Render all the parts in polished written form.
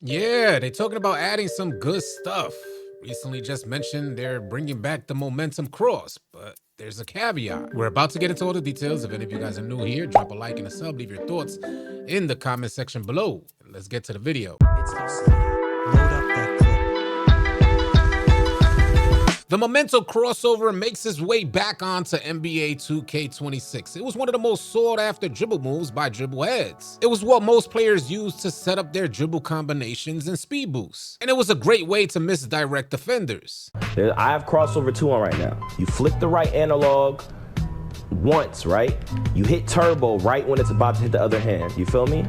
Yeah, they talking about adding some good stuff. Recently just mentioned they're bringing back the momentum cross, but there's a caveat. We're about to get into all the details. If any of you guys are new here, drop a like and a sub, leave your thoughts in the comment section below. Let's get to the video. It's AllCity. Load up that clip. The Memento crossover makes its way back onto NBA 2K26. It was one of the most sought after dribble moves by dribble heads. It was what most players used to set up their dribble combinations and speed boosts. And it was a great way to misdirect defenders. I have crossover 2 on right now. You flick the right analog once, right? You hit turbo right when it's about to hit the other hand. You feel me?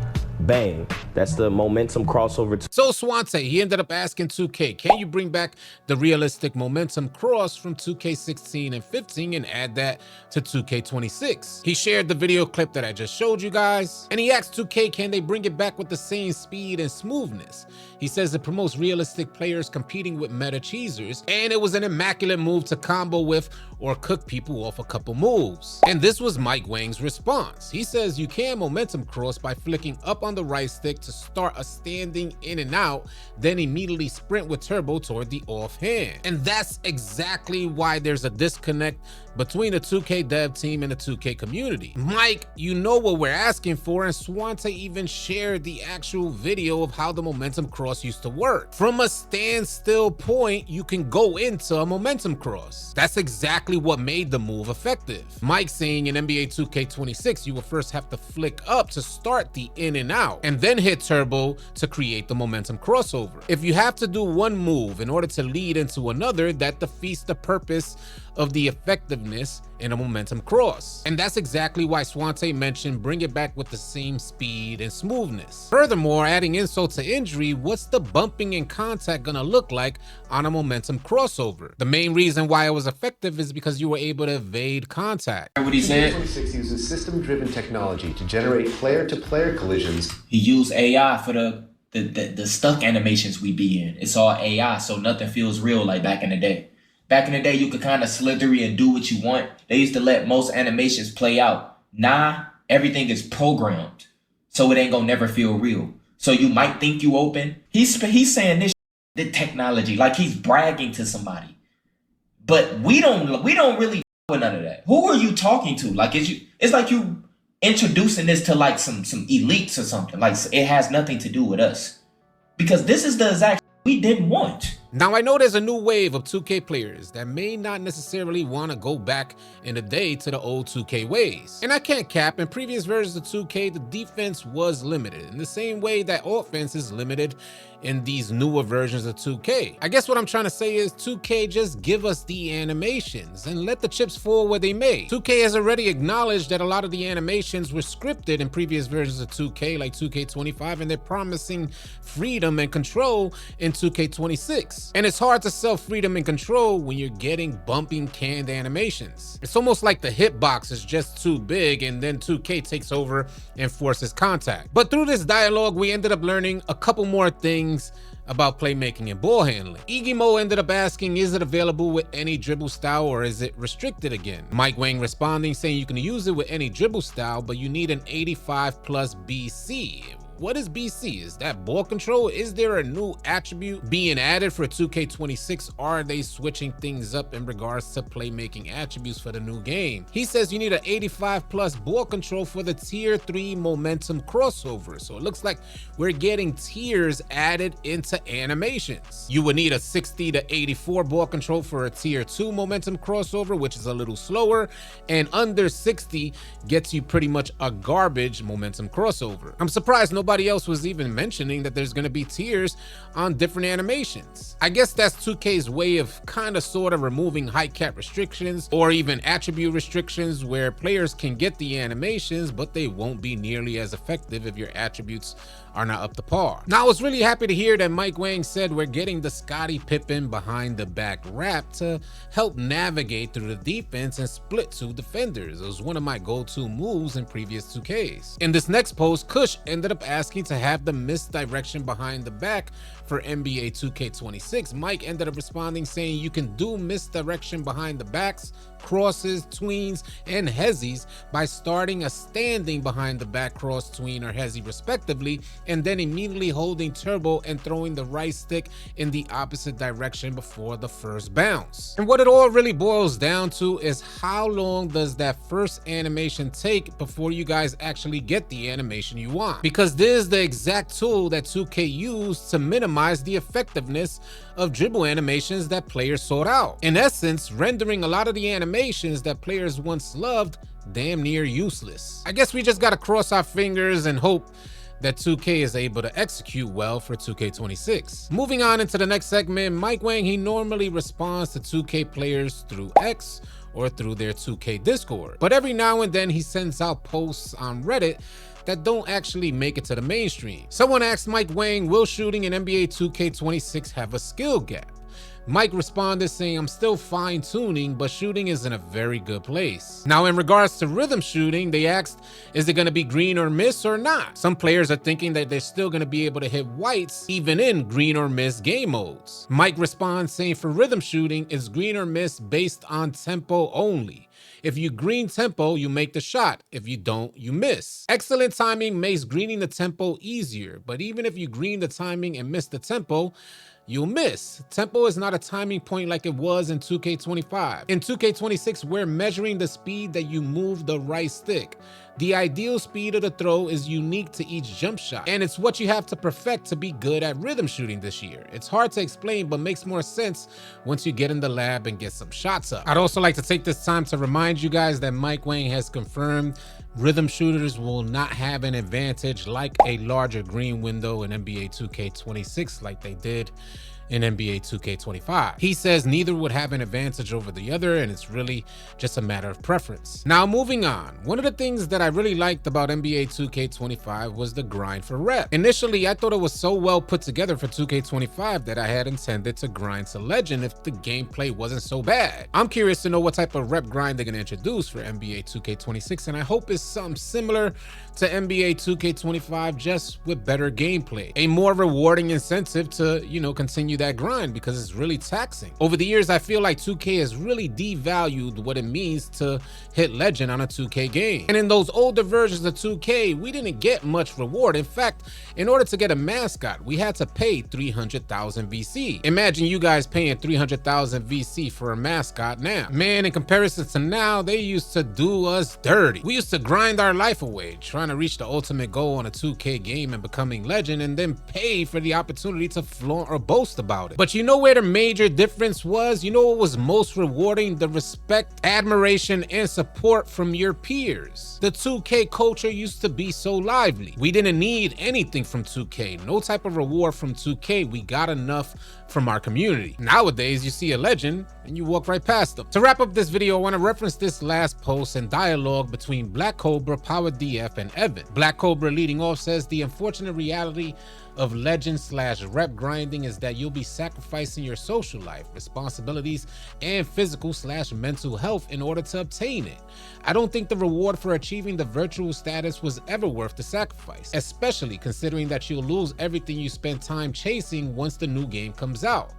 Bang. That's the momentum crossover 2. So Swante, he ended up asking 2K, can you bring back the realistic momentum cross from 2K16 and 15 and add that to 2K26? He shared the video clip that I just showed you guys, and he asked 2K, can they bring it back with the same speed and smoothness? He says it promotes realistic players competing with meta cheesers, and it was an immaculate move to combo with or cook people off a couple moves. And this was Mike Wang's response. He says you can momentum cross by flicking up on the right stick to start a standing in and out, then immediately sprint with turbo toward the offhand. And that's exactly why there's a disconnect between the 2K dev team and the 2K community. Mike, you know what we're asking for, and Swante even shared the actual video of how the momentum cross used to work. From a standstill point, you can go into a momentum cross. That's exactly what made the move effective. Mike saying in NBA 2K26, you will first have to flick up to start the in and out, and then hit turbo to create the momentum crossover. If you have to do one move in order to lead into another, that defeats the purpose of the effectiveness in a momentum cross. And that's exactly why Swante mentioned bring it back with the same speed and smoothness. Furthermore, adding insult to injury, what's the bumping and contact gonna look like on a momentum crossover? The main reason why it was effective is because you were able to evade contact. What he said? 26 uses system-driven technology to generate player-to-player collisions. He used AI for the stuck animations we be in. It's all AI, so nothing feels real like back in the day. Back in the day, you could kind of slithery and do what you want. They used to let most animations play out. Nah, everything is programmed, so it ain't gonna never feel real. So you might think you open. He's saying this the technology like he's bragging to somebody, but we don't really with none of that. Who are you talking to? Like it's like you introducing this to like some elites or something. Like it has nothing to do with us, because this is the exact we didn't want. Now, I know there's a new wave of 2K players that may not necessarily want to go back in the day to the old 2K ways. And I can't cap, in previous versions of 2K, the defense was limited in the same way that offense is limited in these newer versions of 2K. I guess what I'm trying to say is 2K just give us the animations and let the chips fall where they may. 2K has already acknowledged that a lot of the animations were scripted in previous versions of 2K, like 2K25, and they're promising freedom and control in 2K26. And it's hard to sell freedom and control when you're getting bumping canned animations. It's almost like the hitbox is just too big and then 2K takes over and forces contact. But through this dialogue, we ended up learning a couple more things about playmaking and ball handling. Igimo ended up asking, is it available with any dribble style or is it restricted again? Mike Wang responding saying you can use it with any dribble style, but you need an 85 plus BC. What is BC? Is that ball control? Is there a new attribute being added for 2K26? Are they switching things up in regards to playmaking attributes for the new game? He says you need an 85 plus ball control for the tier 3 momentum crossover. So it looks like we're getting tiers added into animations. You would need a 60 to 84 ball control for a tier 2 momentum crossover, which is a little slower, and under 60 gets you pretty much a garbage momentum crossover. I'm surprised nobody else was even mentioning that there's going to be tiers on different animations. I guess that's 2K's way of kind of sort of removing height cap restrictions or even attribute restrictions where players can get the animations, but they won't be nearly as effective if your attributes are not up to par. Now, I was really happy to hear that Mike Wang said we're getting the Scottie Pippen behind the back wrap to help navigate through the defense and split two defenders. It was one of my go-to moves in previous 2Ks. In this next post, Kush ended up asking to have the misdirection behind the back for NBA 2K26. Mike ended up responding saying you can do misdirection behind the backs crosses, tweens, and hezzies by starting a standing behind the back cross, tween, or hezzy respectively, and then immediately holding turbo and throwing the right stick in the opposite direction before the first bounce. And what it all really boils down to is how long does that first animation take before you guys actually get the animation you want? Because this is the exact tool that 2K used to minimize the effectiveness of dribble animations that players sought out. In essence, rendering a lot of the animations that players once loved damn near useless. I guess we just gotta cross our fingers and hope that 2K is able to execute well for 2K26. Moving on into the next segment, Mike Wang, he normally responds to 2K players through X or through their 2K Discord. But every now and then he sends out posts on Reddit that don't actually make it to the mainstream. Someone asked Mike Wang, will shooting in NBA 2K26 have a skill gap? Mike responded saying, I'm still fine tuning, but shooting is in a very good place. Now, in regards to rhythm shooting, they asked, is it gonna be green or miss or not? Some players are thinking that they're still gonna be able to hit whites even in green or miss game modes. Mike responds saying, for rhythm shooting, it's green or miss based on tempo only. If you green tempo, you make the shot. If you don't, you miss. Excellent timing makes greening the tempo easier, but even if you green the timing and miss the tempo, you'll miss. Tempo is not a timing point like it was in 2K25. In 2K26, we're measuring the speed that you move the right stick. The ideal speed of the throw is unique to each jump shot, and it's what you have to perfect to be good at rhythm shooting this year. It's hard to explain, but makes more sense once you get in the lab and get some shots up. I'd also like to take this time to remind you guys that Mike Wang has confirmed rhythm shooters will not have an advantage like a larger green window in NBA 2K26 like they did in NBA 2K25. He says neither would have an advantage over the other, and it's really just a matter of preference. Now, moving on. One of the things that I really liked about NBA 2K25 was the grind for rep. Initially, I thought it was so well put together for 2K25 that I had intended to grind to legend if the gameplay wasn't so bad. I'm curious to know what type of rep grind they're gonna introduce for NBA 2K26, and I hope it's something similar to NBA 2K25, just with better gameplay. A more rewarding incentive to, continue that grind, because it's really taxing. Over the years, I feel like 2K has really devalued what it means to hit legend on a 2K game. And in those older versions of 2K, we didn't get much reward. In fact, in order to get a mascot, we had to pay 300,000 VC. Imagine you guys paying 300,000 VC for a mascot now. Man, in comparison to now, they used to do us dirty. We used to grind our life away, trying to reach the ultimate goal on a 2K game and becoming legend, and then pay for the opportunity to flaunt or boast about it. But you know where the major difference was? You know what was most rewarding? The respect, admiration, and support from your peers. The 2K culture used to be so lively. We didn't need anything from 2K. No type of reward from 2K. We got enough from our community. Nowadays, you see a legend and you walk right past them. To wrap up this video, I want to reference this last post and dialogue between Black Cobra, Power DF, and Evan. Black Cobra leading off says, the unfortunate reality of legend/rep grinding is that you'll be sacrificing your social life, responsibilities, and physical/mental health in order to obtain it. I don't think the reward for achieving the virtual status was ever worth the sacrifice, especially considering that you'll lose everything you spend time chasing once the new game comes out.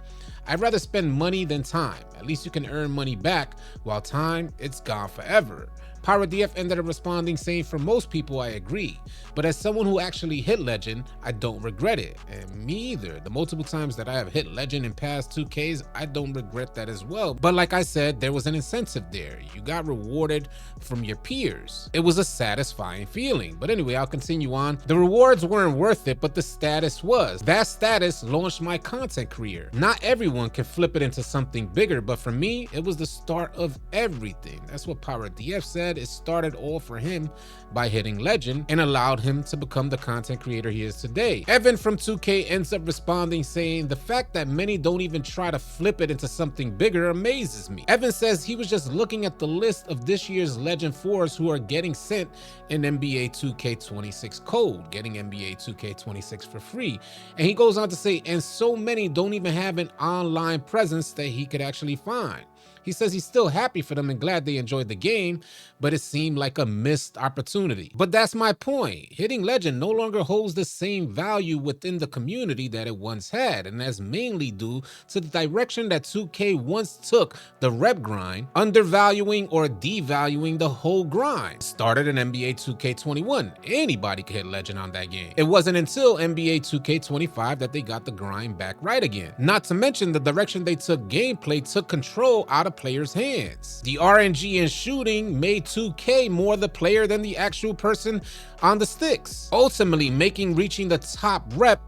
I'd rather spend money than time. At least you can earn money back, while time, it's gone forever. Power DF ended up responding saying, for most people I agree, but as someone who actually hit legend, I don't regret it. And me either. The multiple times that I have hit legend in past 2Ks, I don't regret that as well. But like I said, there was an incentive there. You got rewarded from your peers. It was a satisfying feeling. But anyway, I'll continue on. The rewards weren't worth it, but the status was. That status launched my content career. Not everyone can flip it into something bigger, but for me, it was the start of everything. That's what Power DF said. It started all for him by hitting legend and allowed him to become the content creator he is today. Evan from 2K ends up responding saying, the fact that many don't even try to flip it into something bigger amazes me. Evan says he was just looking at the list of this year's legend 4s who are getting sent an NBA 2K26 code, getting NBA 2K26 for free. And he goes on to say, and so many don't even have an online presence that he could actually find. He says he's still happy for them and glad they enjoyed the game, but it seemed like a missed opportunity. But that's my point. Hitting Legend no longer holds the same value within the community that it once had, and that's mainly due to the direction that 2K once took the rep grind, undervaluing or devaluing the whole grind. Started in NBA 2K21. Anybody could hit Legend on that game. It wasn't until NBA 2K25 that they got the grind back right again. Not to mention the direction they took gameplay took control out of players' hands. The RNG and shooting made 2K more the player than the actual person on the sticks, ultimately making reaching the top rep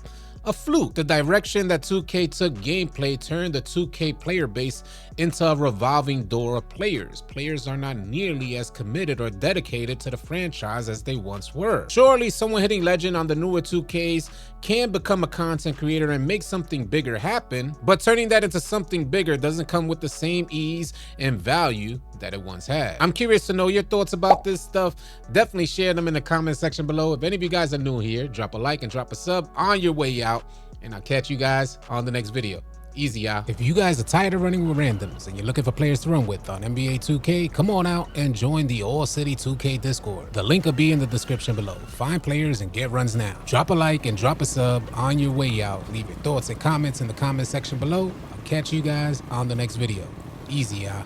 a fluke. The direction that 2K took gameplay turned the 2K player base into a revolving door of players. Players are not nearly as committed or dedicated to the franchise as they once were. Surely someone hitting Legend on the newer 2Ks can become a content creator and make something bigger happen, but turning that into something bigger doesn't come with the same ease and value that it once had. I'm curious to know your thoughts about this stuff. Definitely share them in the comment section below. If any of you guys are new here, drop a like and drop a sub on your way out, and I'll catch you guys on the next video. Easy, y'all. If you guys are tired of running with randoms and you're looking for players to run with on NBA 2K, come on out and join the AllCity 2K Discord. The link will be in the description below. Find players and get runs now. Drop a like and drop a sub on your way out. Leave your thoughts and comments in the comment section below. I'll catch you guys on the next video. Easy, y'all.